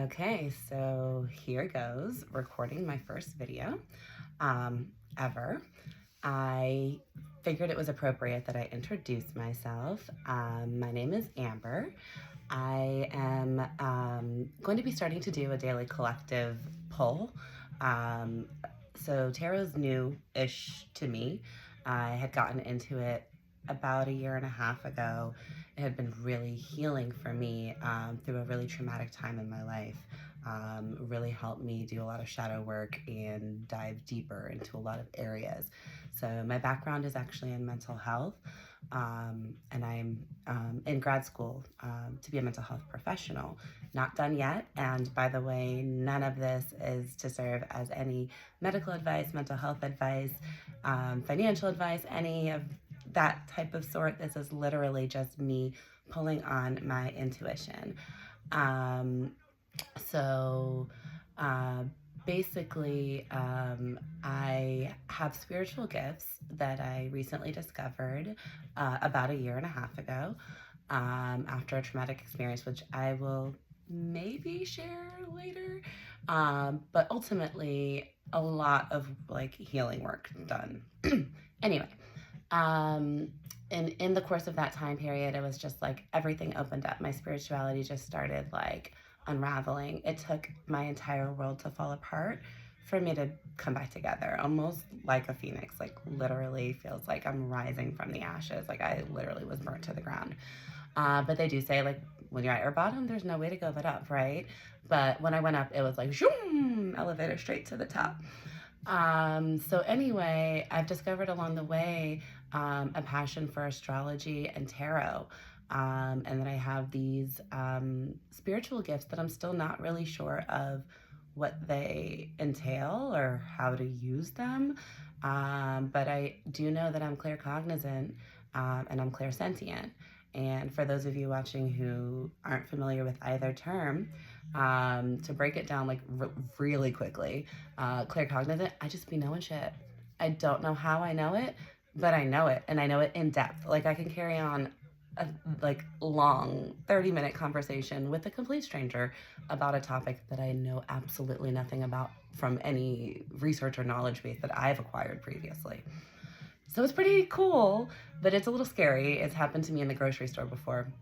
Okay, so here goes recording my first video ever. I figured it was appropriate that I introduce myself. My name is Amber. I am going to be starting to do a daily collective pull. Um, so tarot's new-ish to me. I had gotten into it about a year and a half ago. It had been really healing for me through a really traumatic time in my life. Really helped me do a lot of shadow work and dive deeper into a lot of areas. So my background is actually in mental health, and I'm in grad school to be a mental health professional. Not done yet, and by the way, none of this is to serve as any medical advice, mental health advice, financial advice, any of that type of sort. This is literally just me pulling on my intuition. Um, so uh, basically, I have spiritual gifts that I recently discovered about a year and a half ago after a traumatic experience, which I will maybe share later. But ultimately, a lot of like healing work done. Anyway, um, and in the course of that time period, it was just like everything opened up. My spirituality just started like unraveling. It took my entire world to fall apart for me to come back together, almost like a phoenix. Like literally feels like I'm rising from the ashes. Like I literally was burnt to the ground. But they do say like when you're at your bottom, there's no way to go but up, right? But when I went up, it was like zoom, elevator straight to the top. So anyway, I've discovered along the way a passion for astrology and tarot. And then I have these spiritual gifts that I'm still not really sure of what they entail or how to use them. But I do know that I'm claircognizant and I'm clairsentient. And for those of you watching who aren't familiar with either term, to break it down like really quickly, claircognizant, I just be knowing shit. I don't know how I know it, but I know it, and I know it in depth. Like I can carry on a like long 30-minute conversation with a complete stranger about a topic that I know absolutely nothing about from any research or knowledge base that I've acquired previously. So it's pretty cool, but it's a little scary. It's happened to me in the grocery store before.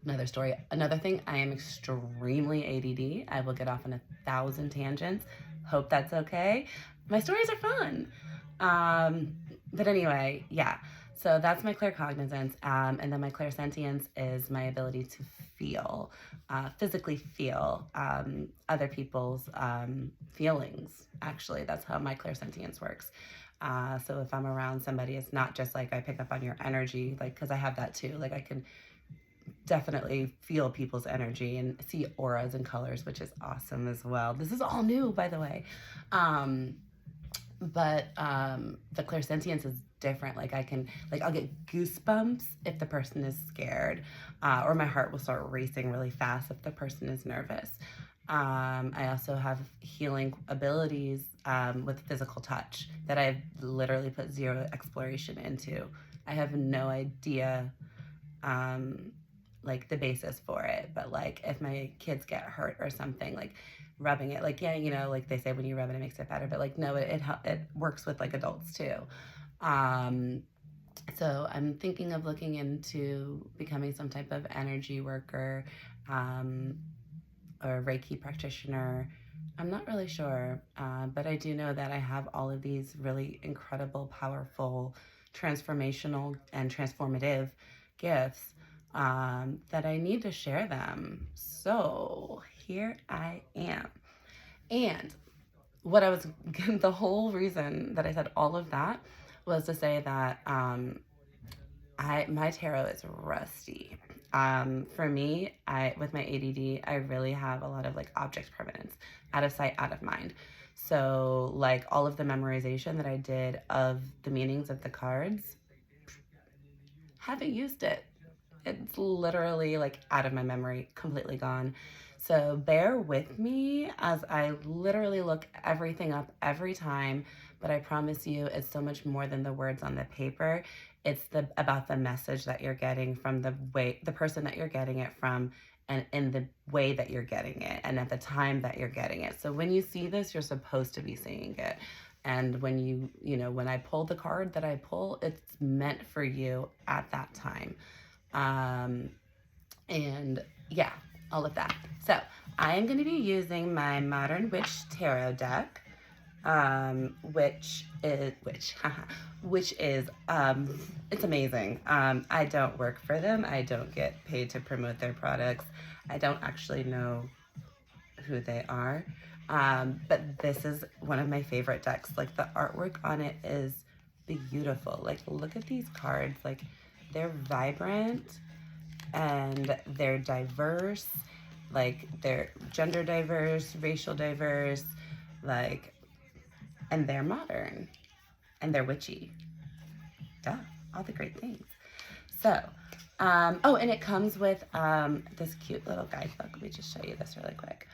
Another story. Another thing, I am extremely ADD. I will get off on 1,000 tangents. Hope that's okay. My stories are fun. But anyway, yeah. So that's my claircognizance. And then my clairsentience is my ability to feel, physically feel other people's feelings. Actually, that's how my clairsentience works. So if I'm around somebody, it's not just like I pick up on your energy, like, because I have that too. Like I can definitely feel people's energy and see auras and colors, which is awesome as well. This is all new, by the way. But the clairsentience is different. Like I can, like I'll get goosebumps if the person is scared, or my heart will start racing really fast if the person is nervous. I also have healing abilities with physical touch that I've literally put zero exploration into. I have no idea like the basis for it, but like if my kids get hurt or something, like rubbing it, like yeah, you know, like they say when you rub it, it makes it better, but like no, it works with like adults too. Um, so I'm thinking of looking into becoming some type of energy worker, or Reiki practitioner. I'm not really sure, but I do know that I have all of these really incredible, powerful, transformational, and transformative gifts that I need to share them. So here I am. And what I was, the whole reason that I said all of that was to say that my tarot is rusty. For me, with my ADD, I really have a lot of like object permanence, out of sight, out of mind. So like all of the memorization that I did of the meanings of the cards, haven't used it. It's literally like out of my memory, completely gone. So bear with me as I literally look everything up every time, but I promise you it's so much more than the words on the paper. It's about the message that you're getting from the person that you're getting it from and in the way that you're getting it and at the time that you're getting it. So when you see this, you're supposed to be seeing it. And when when I pull the card that I pull, it's meant for you at that time. And yeah, all of that. So I am going to be using my Modern Witch Tarot deck, which is it's amazing. I don't work for them. I don't get paid to promote their products. I don't actually know who they are. But this is one of my favorite decks. Like, the artwork on it is beautiful. Like, look at these cards. Like, they're vibrant and they're diverse. Like, they're gender diverse, racial diverse, like, and they're modern and they're witchy. Duh, all the great things. So, oh, and it comes with this cute little guidebook. Let me just show you this really quick.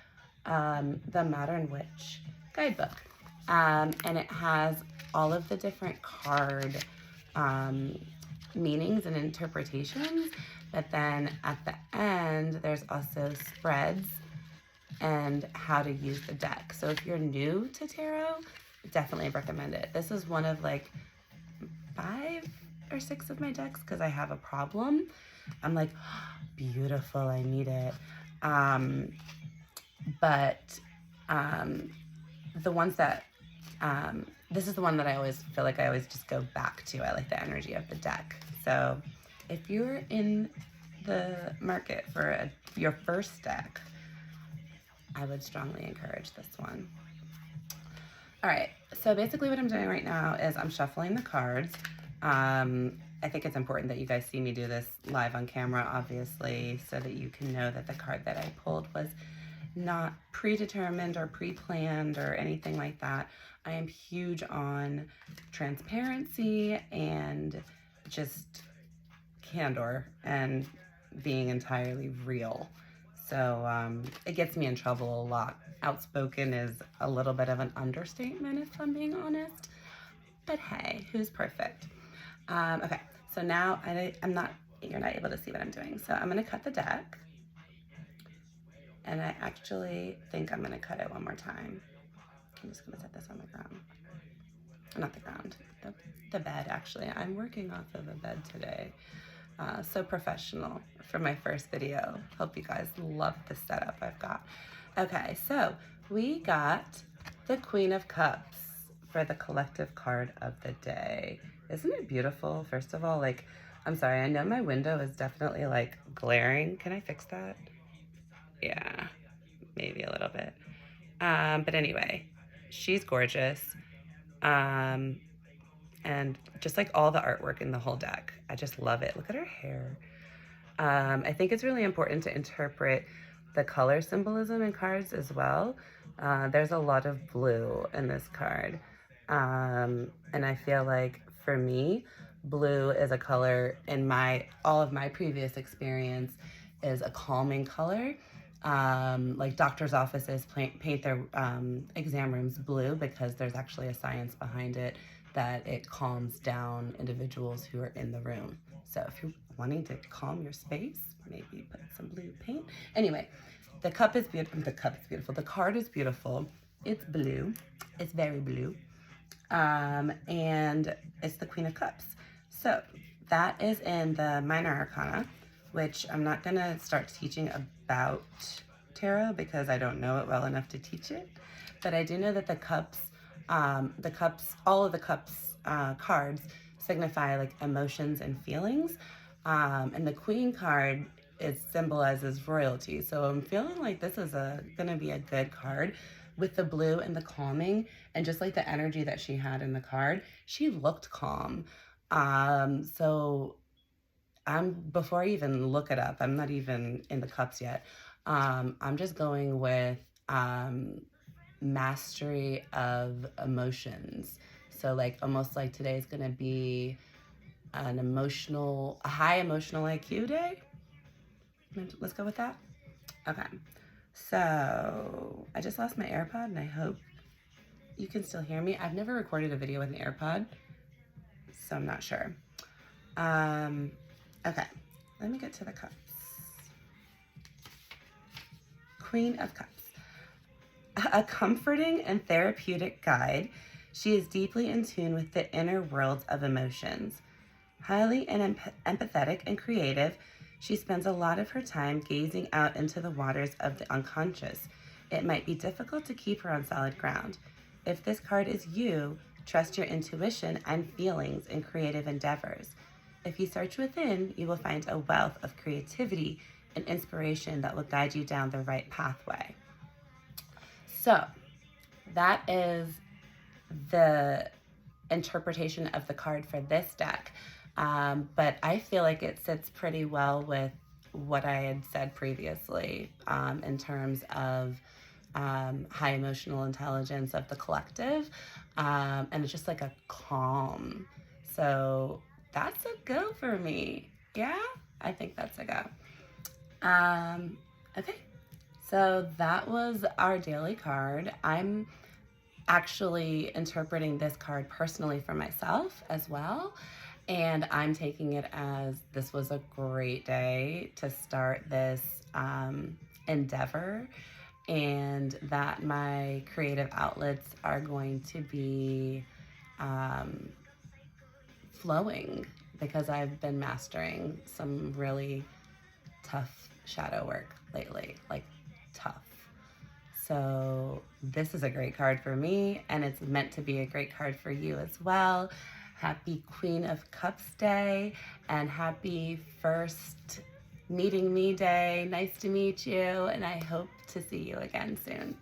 The Modern Witch guidebook. And it has all of the different card meanings and interpretations. But then at the end, there's also spreads and how to use the deck. So if you're new to tarot, definitely recommend it. This is one of like 5 or 6 of my decks because I have a problem. I'm like, oh, beautiful, I need it. But the ones that, this is the one that I always feel like I always just go back to. I like the energy of the deck. So if you're in the market for your first deck, I would strongly encourage this one. All right, so basically what I'm doing right now is I'm shuffling the cards. I think it's important that you guys see me do this live on camera, obviously, so that you can know that the card that I pulled was not predetermined or pre-planned or anything like that. I am huge on transparency and just candor and being entirely real. So it gets me in trouble a lot. Outspoken is a little bit of an understatement, if I'm being honest. But hey, who's perfect? Okay, so now you're not able to see what I'm doing. So I'm gonna cut the deck. And I actually think I'm gonna cut it one more time. I'm just gonna set this on the ground. Not the ground, the bed, actually. I'm working off of a bed today. So professional for my first video. Hope you guys love the setup I've got. Okay, so we got the Queen of Cups for the collective card of the day. Isn't it beautiful? First of all, like, I'm sorry, I know my window is definitely like glaring. Can I fix that? Yeah, maybe a little bit. But anyway, she's gorgeous. And just like all the artwork in the whole deck, I just love it. Look at her hair. I think it's really important to interpret the color symbolism in cards as well. There's a lot of blue in this card. And I feel like for me, blue is a color in all of my previous experience is a calming color. Like doctor's offices paint their exam rooms blue because there's actually a science behind it that it calms down individuals who are in the room. So if you're wanting to calm your space, maybe put some blue paint. Anyway, the cup is beautiful. The cup is beautiful. The card is beautiful. It's blue. It's very blue. And it's the Queen of Cups. So that is in the Minor Arcana, which I'm not going to start teaching about tarot because I don't know it well enough to teach it. But I do know that the cups, all of the cups cards signify like emotions and feelings. And the Queen card, it symbolizes royalty. So I'm feeling like this is gonna be a good card with the blue and the calming and just like the energy that she had in the card. She looked calm. So before I even look it up, I'm not even in the cups yet. I'm just going with mastery of emotions. So like almost like today is gonna be a high emotional IQ day. Let's go with that. Okay. So I just lost my AirPod and I hope you can still hear me. I've never recorded a video with an AirPod, so I'm not sure. Okay, let me get to the cups. Queen of Cups. A comforting and therapeutic guide, she is deeply in tune with the inner worlds of emotions. Highly empathetic and creative, she spends a lot of her time gazing out into the waters of the unconscious. It might be difficult to keep her on solid ground. If this card is you, trust your intuition and feelings in creative endeavors. If you search within, you will find a wealth of creativity and inspiration that will guide you down the right pathway. So, that is the interpretation of the card for this deck. But I feel like it sits pretty well with what I had said previously in terms of high emotional intelligence of the collective. And it's just like a calm. So that's a go for me. Yeah, I think that's a go. Okay, so that was our daily card. I'm actually interpreting this card personally for myself as well. And I'm taking it as this was a great day to start this endeavor, and that my creative outlets are going to be flowing because I've been mastering some really tough shadow work lately, like tough. So this is a great card for me, and it's meant to be a great card for you as well. Happy Queen of Cups Day, and happy first meeting me day. Nice to meet you, and I hope to see you again soon.